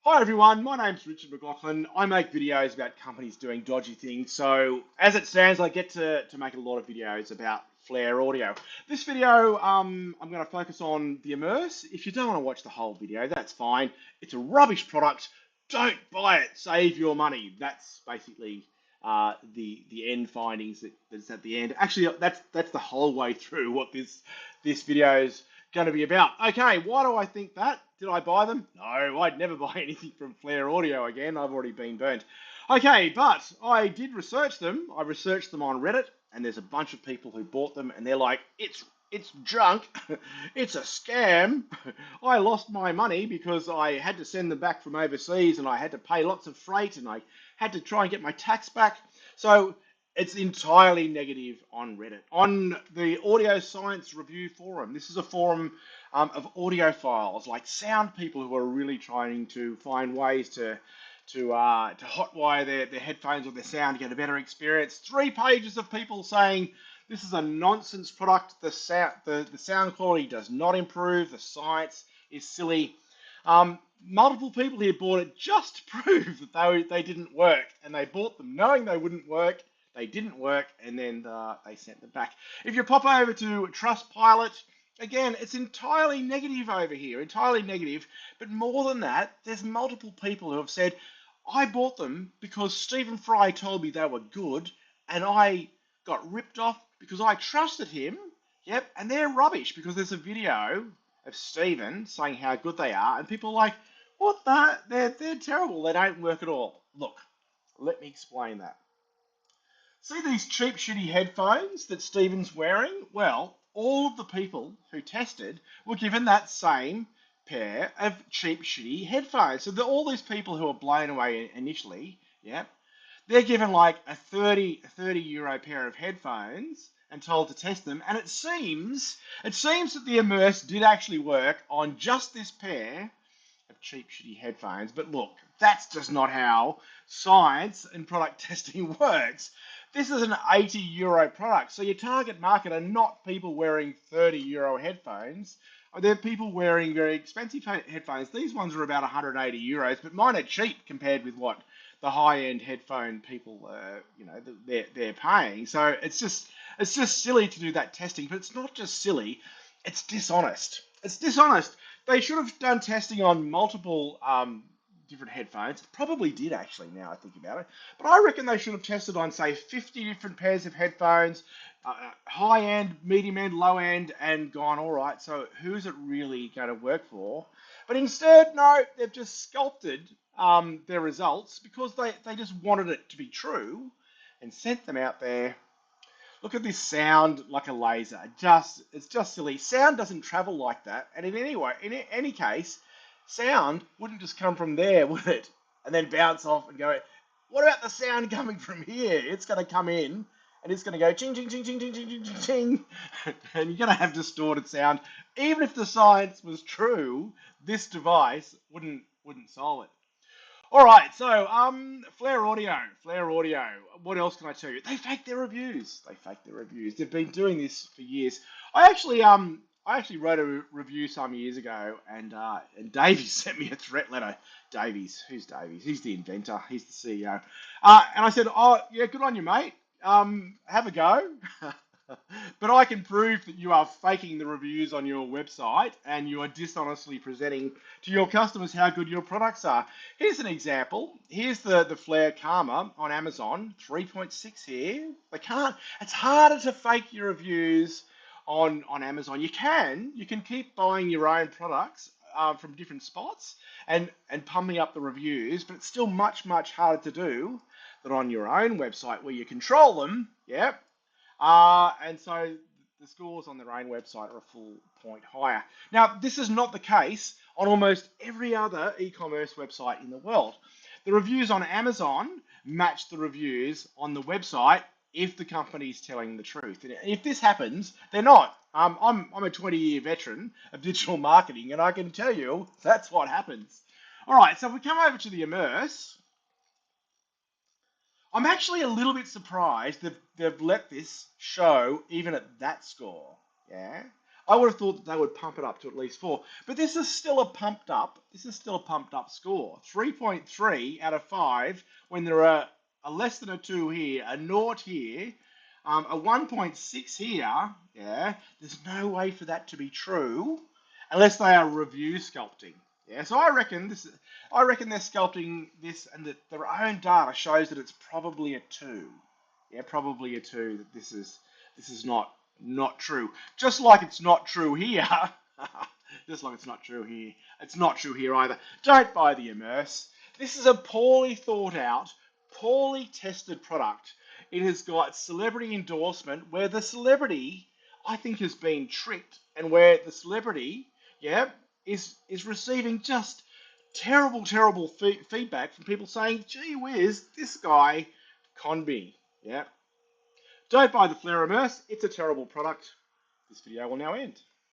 Hi everyone, my name's Richard McLaughlin. I make videos about companies doing dodgy things. So as it stands, I get to make a lot of videos about Flare audio. This video, I'm going to focus on the Immerse. If you don't want to watch the whole video, that's fine. It's a rubbish product. Don't buy it. Save your money. That's basically the end findings that's at the end. Actually, that's the whole way through what this video is going to be about. Okay, why do I think that? Did I buy them? No, I'd never buy anything from Flare Audio again. I've already been burnt. Okay, but I did research them. I researched them on Reddit, and there's a bunch of people who bought them, and they're like, it's junk. It's a scam. I lost my money because I had to send them back from overseas, and I had to pay lots of freight, and I had to try and get my tax back. So it's entirely negative on Reddit. On the Audio Science Review Forum, this is a forum of audiophiles, like sound people who are really trying to find ways to hotwire their headphones or their sound to get a better experience. 3 pages of people saying this is a nonsense product. The sound quality does not improve. The science is silly. Multiple people here bought it just to prove that they didn't work, and they bought them knowing they wouldn't work. They didn't work, and then they sent them back. If you pop over to Trustpilot, again, it's entirely negative over here, entirely negative. But more than that, there's multiple people who have said, I bought them because Stephen Fry told me they were good, and I got ripped off because I trusted him. Yep, and they're rubbish because there's a video of Stephen saying how good they are, and people are like, what the? They're terrible. They don't work at all. Look, let me explain that. See these cheap, shitty headphones that Stephen's wearing? Well, all of the people who tested were given that same pair of cheap, shitty headphones. So all these people who were blown away initially, yeah, they're given like a 30 euro pair of headphones and told to test them. And it seems that the Immerse did actually work on just this pair of cheap, shitty headphones. But look, that's just not how science and product testing works. This is an 80 euro product. So your target market are not people wearing 30 euro headphones. They're people wearing very expensive headphones. These ones are about 180 euros, but mine are cheap compared with what the high-end headphone people, they're paying. So it's just silly to do that testing. But it's not just silly; it's dishonest. It's dishonest. They should have done testing on multiple different headphones. Probably did actually, now I think about it. But I reckon they should have tested on, say, 50 different pairs of headphones, high end, medium end, low end, and gone, all right, so who's it really going to work for? But instead, no, they've just sculpted their results because they just wanted it to be true and sent them out there. Look at this sound like a laser. It's just silly. Sound doesn't travel like that. And in any case, sound wouldn't just come from there, would it? And then bounce off and go. What about the sound coming from here? It's going to come in and it's going to go ching ching ching ching ching ching ching ching ching, and you're going to have distorted sound. Even if the science was true, this device wouldn't solve it. All right, so Flare Audio, Flare Audio. What else can I tell you? They fake their reviews. They fake their reviews. They've been doing this for years. I actually wrote a review some years ago, and Davies sent me a threat letter. Davies, who's Davies? He's the inventor. He's the CEO. And I said, oh yeah, good on you, mate. Have a go. But I can prove that you are faking the reviews on your website and you are dishonestly presenting to your customers how good your products are. Here's an example. Here's the Flare Karma on Amazon, 3.6 here. It's harder to fake your reviews on Amazon. You can keep buying your own products from different spots and pumping up the reviews, but it's still much, much harder to do than on your own website where you control them. Yeah. And so the scores on their own website are a full point higher. Now, this is not the case on almost every other e-commerce website in the world. The reviews on Amazon match the reviews on the website if the company's telling the truth. And if this happens, they're not. I'm a 20-year veteran of digital marketing, and I can tell you that's what happens. All right, so if we come over to the Immerse, I'm actually a little bit surprised that they've let this show even at that score. Yeah, I would have thought that they would pump it up to at least 4. But this is still a pumped up. This is still a pumped up score. 3.3 out of 5 when there are a less than a 2 here, a naught here, a 1.6 here. Yeah, there's no way for that to be true unless they are review sculpting. Yeah, so I reckon they're sculpting this, and that their own data shows that it's probably a 2. Yeah, probably a 2. That this is not true. Just like it's not true here. Just like it's not true here. It's not true here either. Don't buy the Immerse. This is a poorly thought out, poorly tested product. It has got celebrity endorsement where the celebrity, I think, has been tricked, and where the celebrity, yeah, is receiving just terrible feedback from people saying, gee whiz, this guy conned me. Yeah. Don't buy the Flare Immerse. It's a terrible product. This video will now end.